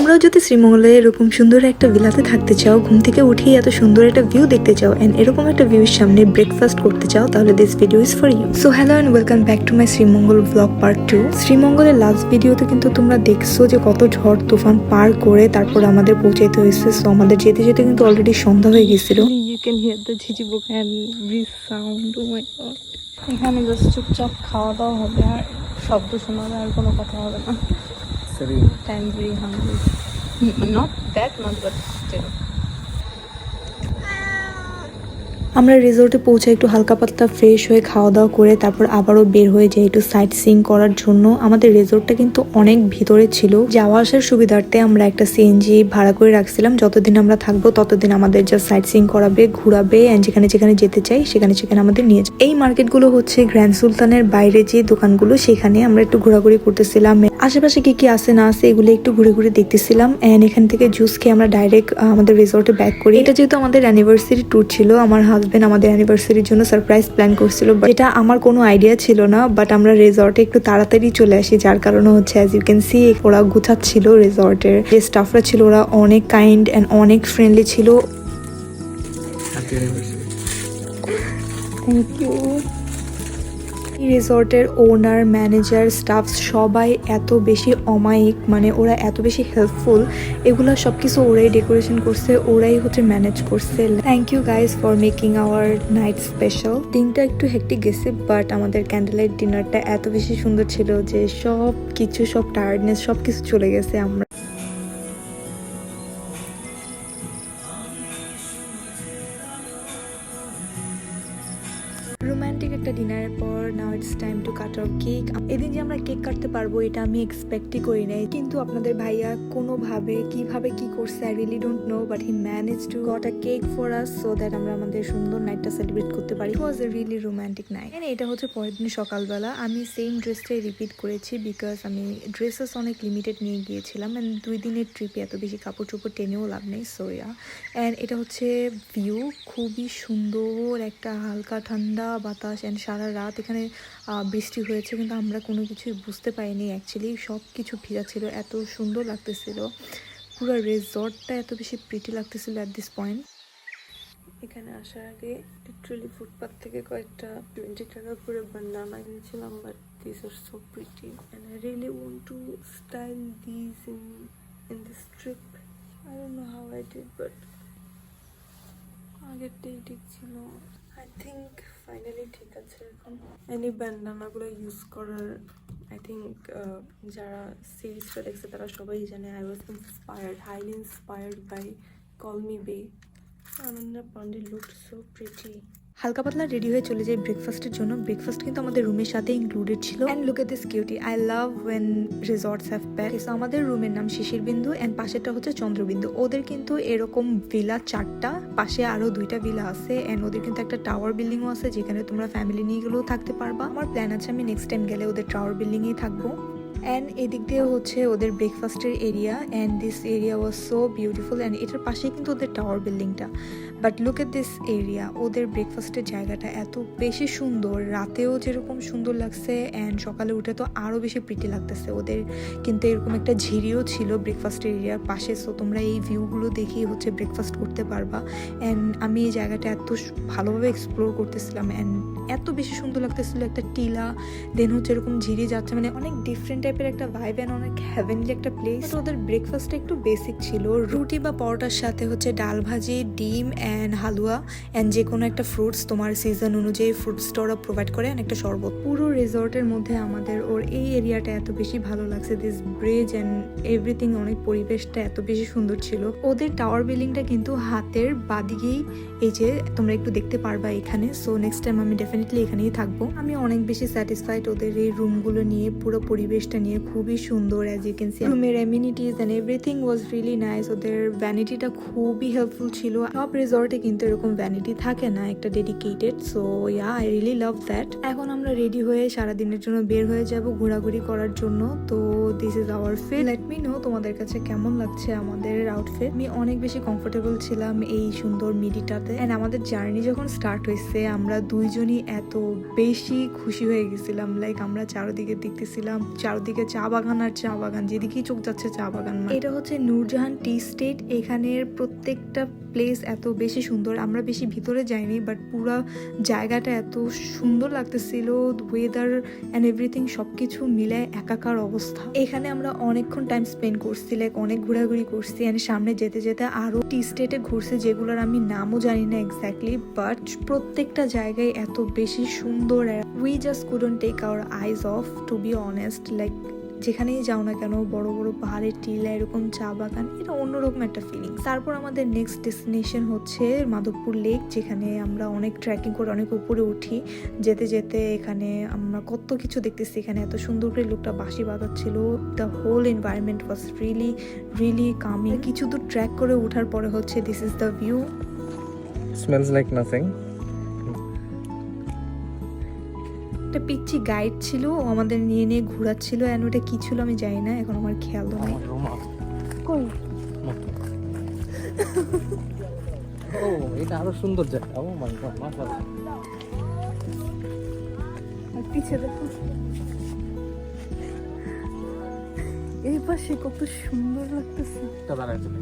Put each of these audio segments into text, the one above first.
তোমরাও যদি শ্রীমঙ্গলে এরকম সুন্দর একটা ভিলাতে থাকতে চাও, ঘুম থেকে উঠেই এত সুন্দর একটা ভিউ দেখতে চাও এন্ড এরকম একটা ভিউর সামনে ব্রেকফাস্ট করতে চাও, তাহলে this video is for you. So hello and welcome back to my Sreemangal blog part 2। শ্রীমঙ্গলের লাস্ট ভিডিওতে কিন্তু তোমরা দেখছো যে কত ঝড় তুফান পার করে তারপর আমাদের পৌঁছাইতে হয়েছে। সো আমাদের যেতে যেতে কিন্তু অলরেডি সন্ধ্যা হয়ে গেছিল। ইউ ক্যান হিয়ার দ্য ঝিঝিপোক and bridge sound. Oh my god, এখানে জাস্ট চুপচাপ খাওয়া দাওয়া হবে, আর শব্দ শোনাবে, আর কোনো কথা হবে না। I'm very hungry. Not that much, but still. আমরা রিসোর্টে পৌঁছে একটু হালকা পাতলা ফ্রেশ হয়ে খাওয়া দাওয়া করে তারপর আবারও বের হয়ে যাই একটু সাইট সিইং করার জন্য। আমাদের রিসোর্টটা কিন্তু অনেক ভিতরে ছিল, যাওয়া আসার সুবিধার্থে আমরা একটা সিএনজি ভাড়া করে রাখছিলাম। যতদিন আমরা থাকবো ততদিন আমাদের যা সাইট সিইং করাবে, ঘুরাবে, এন্ড যেখানে যেখানে যেতে চাই সেখানে সেখানে আমাদের নিয়ে যায়। এই মার্কেটগুলো হচ্ছে গ্র্যান্ড সুলতানের বাইরে যে দোকানগুলো, সেখানে আমরা একটু ঘোরাঘুরি করতেছিলাম। আশেপাশে কি কি আছে না আছে এগুলো একটু ঘুরে ঘুরে দেখতেছিলাম। এন্ড এখান থেকে জুস খেয়ে আমরা ডাইরেক্ট আমাদের রিসোর্টে ব্যাক করি। এটা যেহেতু আমাদের অ্যানিভার্সারি ট্যুর ছিল, আমার হাজবেন্ড আমাদের অ্যানিভার্সারির জন্য সারপ্রাইজ প্ল্যান করছিল, যেটা আমার কোনো আইডিয়া ছিল না। বাট আমরা রিসর্টে একটু তাড়াতাড়ি চলে আসি, যার কারণে হচ্ছে অ্যাজ ইউ ক্যান সি ওরা গুছাচ্ছিল। রিসর্টের যে স্টাফরা ছিল ওরা অনেক কাইন্ড অ্যান্ড অনেক ফ্রেন্ডলি ছিল। Thank you. রিসর্টের ওনার, ম্যানেজার, স্টাফ সবাই এত বেশি অমায়িক, মানে ওরা এত বেশি হেল্পফুল। এগুলো সব কিছু ওরাই ডেকোরেশন করছে, ওরাই হচ্ছে ম্যানেজ করছে। Thank you guys for making our night special. দিনটা একটু হেক্টিক গেছে, বাট আমাদের ক্যান্ডেল লাইট ডিনারটা এত বেশি সুন্দর ছিল যে সব কিছু, সব টায়ার্ডনেস সব কিছু চলে গেছে। আমরা রোমান্টিক একটা ডিনারের পর now it's time to cut our cake. এদিন যে আমরা কেক কাটতে পারবো এটা আমি এক্সপেক্টই করি নাই, কিন্তু আপনাদের ভাইয়া কোনোভাবে কিভাবে কি করছে I really don't know, but he manage to got a cake for us so that আমরা আমাদের সুন্দর নাইটটা সেলিব্রেট করতে পারি। ইট ওয়াজ এ রিয়েলি রোমান্টিক নাইট। এটা হচ্ছে পরের দিন সকালবেলা। আমি সেম ড্রেসটাই রিপিট করেছি বিকজ আমি ড্রেসেস অনেক লিমিটেড নিয়ে গিয়েছিলাম অ্যান্ড 2 দিনের ট্রিপে এত বেশি কাপড় চোপড় টেনেও লাভ নেই। সো ইয়া, অ্যান্ড এটা হচ্ছে ভিউ, খুবই সুন্দর একটা হালকা ঠান্ডা বাতাস। অ্যান্ড সারা রাত এখানে বৃষ্টি হয়েছে, কিন্তু আমরা কোনো কিছুই বুঝতে পারিনি। অ্যাকচুয়ালি সব কিছু ভিজা ছিল, এত সুন্দর লাগতেছিল। পুরো রিসর্টটা এত বেশি প্রিটি লাগতেছিল অ্যাট দিস পয়েন্ট। এখানে আসার আগে লিটারালি ফুটপাথ থেকে কয়েকটা 20 টাকা করে বানানা কিনেছিলাম, but this are so pretty and I really want to style this in this trip. I don't know how I did, but আগেরটাই ঠিক ছিল। আই থিঙ্ক ফাইনালি ঠিক আছে এখন। এই ব্যান্ডানাগুলো ইউজ করার আই থিঙ্ক যারা সিরিজটা দেখছে তারা সবাই জানে I was inspired, highly inspired by call me bae. Ananya Panday looked so pretty. হালকা পাতলা রেডি হয়ে চলে যাই ব্রেকফাস্টের জন্য। ব্রেকফাস্ট কিন্তু আমাদের রুমের সাথে ইনক্লুডেড ছিল। And look at this cutie, I love when resorts have pack. সো আমাদের রুমের নাম শিশির বিন্দু অ্যান্ড পাশেরটা হচ্ছে চন্দ্রবিন্দু। ওদের কিন্তু এরকম ভিলা 4টা, পাশে আরো 2টা ভিলা আছে। অ্যান্ড ওদের কিন্তু একটা টাওয়ার বিল্ডিংও আছে যেখানে তোমরা ফ্যামিলি নিয়ে গেলেও থাকতে পারবা। আমার প্ল্যান আছে আমি নেক্সট টাইম গেলে ওদের টাওয়ার বিল্ডিংয়েই থাকবো। অ্যান্ড এদিক দিয়ে হচ্ছে ওদের ব্রেকফাস্টের area, and this area was so beautiful. And এটার পাশেই কিন্তু ওদের টাওয়ার বিল্ডিংটা। But look at this area, ওদের ব্রেকফাস্টের জায়গাটা এত বেশি সুন্দর, রাতেও যেরকম সুন্দর লাগছে অ্যান্ড সকালে উঠে তো আরও বেশি প্রিটি লাগতেছে। ওদের কিন্তু এরকম একটা ঝিরিও ছিল ব্রেকফাস্টের এরিয়ার পাশে। সো তোমরা এই ভিউগুলো দেখেই হচ্ছে ব্রেকফাস্ট করতে পারবা। অ্যান্ড আমি এই জায়গাটা এত ভালোভাবে এক্সপ্লোর করতেছিলাম অ্যান্ড এত বেশি সুন্দর লাগতেছিল। একটা টিলা, দেন হচ্ছে এরকম ঝিরি যাচ্ছে, মানে অনেক ডিফারেন্ট টাইপের একটা ভাইব অ্যান্ড অনেক হ্যাভেনলি একটা প্লেস। ওদের ব্রেকফাস্টটা একটু বেসিক ছিল, রুটি বা পরোটার সাথে হচ্ছে ডাল ভাজি, ডিম অ্যান্ড হালুয়া অ্যান্ড যে কোনো একটা ফ্রুটস, তোমার সিজন অনুযায়ী ফ্রুটসটা ওরা প্রোভাইড করে, অ্যান্ড একটা শরবত। পুরো রিসর্টের মধ্যে আমাদের ওর এই এরিয়াটা এত বেশি ভালো লাগছে। দিস ব্রিজ অ্যান্ড এভরিথিং, অনেক পরিবেশটা এত বেশি সুন্দর ছিল। ওদের টাওয়ার বিল্ডিংটা কিন্তু হাতের বাদিকেই, এই যে তোমরা একটু দেখতে পারবা এখানে। সো নেক্সট টাইম আমি ডেফিনেটলি এখানেই থাকবো। আমি অনেক বেশি স্যাটিসফাইড ওদের এই রুমগুলো নিয়ে, পুরো পরিবেশটা নিয়ে খুবই সুন্দর। অ্যাজ ইউ ক্যান সি রুমের amenities and everything was really nice. ওদের ভ্যানিটিটা খুবই হেল্পফুল ছিল। সব রিসর্টে কিন্তু এরকম ভ্যানিটি থাকে না একটা dedicated. So yeah, I really love that. এখন আমরা রেডি হয়ে সারাদিনের জন্য বের হয়ে যাব ঘোরাঘুরি করার জন্য। তো this is our fit. Let me know তোমাদের কাছে কেমন লাগছে আমাদের আউটফিট। আমি অনেক বেশি কমফোর্টেবল ছিলাম এই সুন্দর মিডিটাতে। অ্যান্ড আমাদের জার্নি যখন স্টার্ট হয়েছে আমরা দুইজনই এত বেশি খুশি হয়ে গেছিলাম। লাইক আমরা চারদিকে দেখতেছিলাম, চারদিকে চারদিকে চা বাগান আর চা বাগান, যেদিকেই চোখ যাচ্ছে চা বাগান। এটা হচ্ছে নূরজাহান টি স্টেট। এখানের প্রত্যেকটা প্লেস এত বেশি সুন্দর। আমরা বেশি ভিতরে যাইনি, বাট পুরো জায়গাটা এত সুন্দর লাগতেছিল, ওয়েদার অ্যান্ড এভরিথিং সব কিছু মিলে একাকার অবস্থা। এখানে আমরা অনেকক্ষণ টাইম স্পেন্ড করছি, লাইক অনেক ঘোরাঘুরি করছি, অ্যান্ড সামনে যেতে যেতে আরও টি স্টেটে ঘুরছি যেগুলোর আমি নামও জানি না এক্স্যাক্টলি, বাট প্রত্যেকটা জায়গায় এত বেশি সুন্দর। We just couldn't take our eyes off, to be honest. Like যেখানেই যাও না কেন, বড় বড় পাহাড়ের টিলা, এরকম চা বাগান, এটা অন্যরকম একটা ফিলিং। তারপর আমাদের নেক্সট ডেস্টিনেশন হচ্ছে মাধবপুর লেক, যেখানে আমরা অনেক ট্রেকিং করে অনেক উপরে উঠি। যেতে যেতে এখানে আমরা কত কিছু দেখতেছি। এখানে এত সুন্দর করে লোকটা বাঁশি বাজাচ্ছিল। The whole environment was really really coming. কিছু দূর ট্র্যাক করে ওঠার পরে হচ্ছে this is the view. Smells like nothing. একটা পিচ্ছি গাইড ছিল, ও আমাদের নিয়ে নিয়ে ঘোরাচ্ছিল, অ্যান্ড ওটা কি ছিল আমি জানি না, এখন আমার খেয়াল নেই। কই ও এটা আরো সুন্দর জায়গা। ও মাই গড, মাশাআল্লাহ। আর পিছে দেখো, এই পাশে কত সুন্দর লাগতেছে। এটা দাঁড়ায় চলে।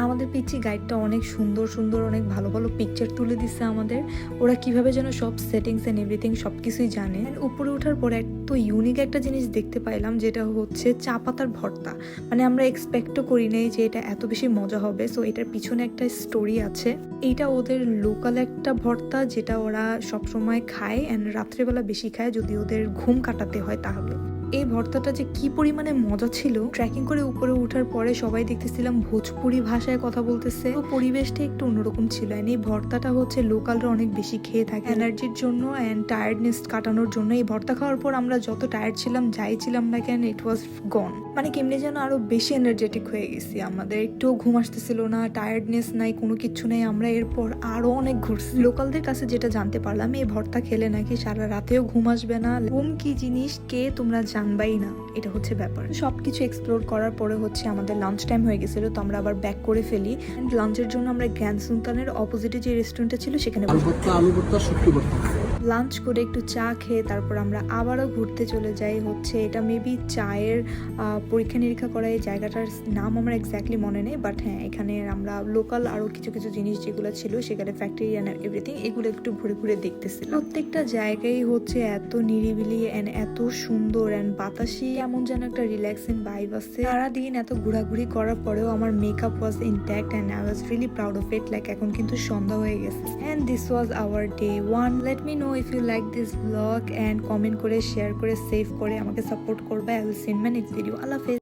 আমাদের পিচ্ছি গাইডটা অনেক সুন্দর সুন্দর অনেক ভালো ভালো পিকচার তুলে দিচ্ছে আমাদের। ওরা কিভাবে যেন সব সেটিংস অ্যান্ড এভরিথিং সব কিছুই জানে। উপরে ওঠার পরে এত ইউনিক একটা জিনিস দেখতে পাইলাম, যেটা হচ্ছে চা পাতার ভর্তা। মানে আমরা এক্সপেক্টও করি নাই যে এটা এত বেশি মজা হবে। সো এটার পিছনে একটা স্টোরি আছে। এইটা ওদের লোকাল একটা ভর্তা, যেটা ওরা সবসময় খায় অ্যান্ড রাত্রেবেলা বেশি খায় যদি ওদের ঘুম কাটাতে হয় তাহলে। এই ভর্তাটা যে কি পরিমাণে মজা ছিল। ট্রেকিং করে উপরে ওঠার পরে সবাই দেখতেছিলাম ভোজপুরি ভাষায় কথা বলতেছে। তো পরিবেশটা একটু অন্যরকম ছিল। এন্ড এই ভর্তাটা হচ্ছে লোকালরা অনেক বেশি খেয়ে থাকে এনার্জির জন্য অ্যান্ড টায়ার্ডনেস কাটানোর জন্য। এই ভর্তা খাওয়ার পর আমরা যত টায়ার্ড ছিলাম, যাই ছিলাম না কেন, ইট ওয়াজ গন। মানে কেমনি যেন আরো বেশি এনার্জেটিক হয়ে গেছি। আমাদের একটুও ঘুম আসতেছিল না, টায়ার্ডনেস নাই, কোনো কিছু নেই। আমরা এরপর আরো অনেক ঘুরছি। লোকালদের কাছে যেটা জানতে পারলাম, এই ভর্তা খেলে নাকি সারা রাতেও ঘুম আসবে না। ঘুম কি জিনিস কে তোমরা জানবাই না, এটা হচ্ছে ব্যাপার। সবকিছু এক্সপ্লোর করার পরে হচ্ছে আমাদের লাঞ্চ টাইম হয়ে গেছিল, তো আমরা আবার ব্যাক করে ফেলি। এন্ড লাঞ্চের জন্য আমরা গ্র্যান্ড সুলতানের অপোজিটে যে রেস্টুরেন্টটা ছিল সেখানে লাঞ্চ করে একটু চা খেয়ে তারপর আমরা আবারও ঘুরতে চলে যাই। হচ্ছে এটা মেবি চায়ের পরীক্ষা নিরীক্ষা করা এই জায়গাটার নাম আমার এক্স্যাক্টলি মনে নেই, বাট হ্যাঁ, এখানে আমরা লোকাল আরও কিছু কিছু জিনিস যেগুলো ছিল সেখানে ফ্যাক্টরি অ্যান্ড এভরিথিং, এগুলো একটু ঘুরে ঘুরে দেখতেছিলাম। প্রত্যেকটা জায়গায় হচ্ছে এত নিরিবিলি অ্যান্ড এত সুন্দর অ্যান্ড বাতাসি, এমন যেন একটা রিল্যাক্সিং ভাইব আছে। সারাদিন এত ঘোরাঘুরি করার পরেও আমার makeup was intact and I was really proud of it. Like এখন কিন্তু সন্ধ্যা হয়ে গেছে and this was our day 1। Let me know if you like this blog and comment করে, শেয়ার করে, সেভ করে আমাকে সাপোর্ট করবে। I will see you in my next video. আল্লাহ হাফেজ।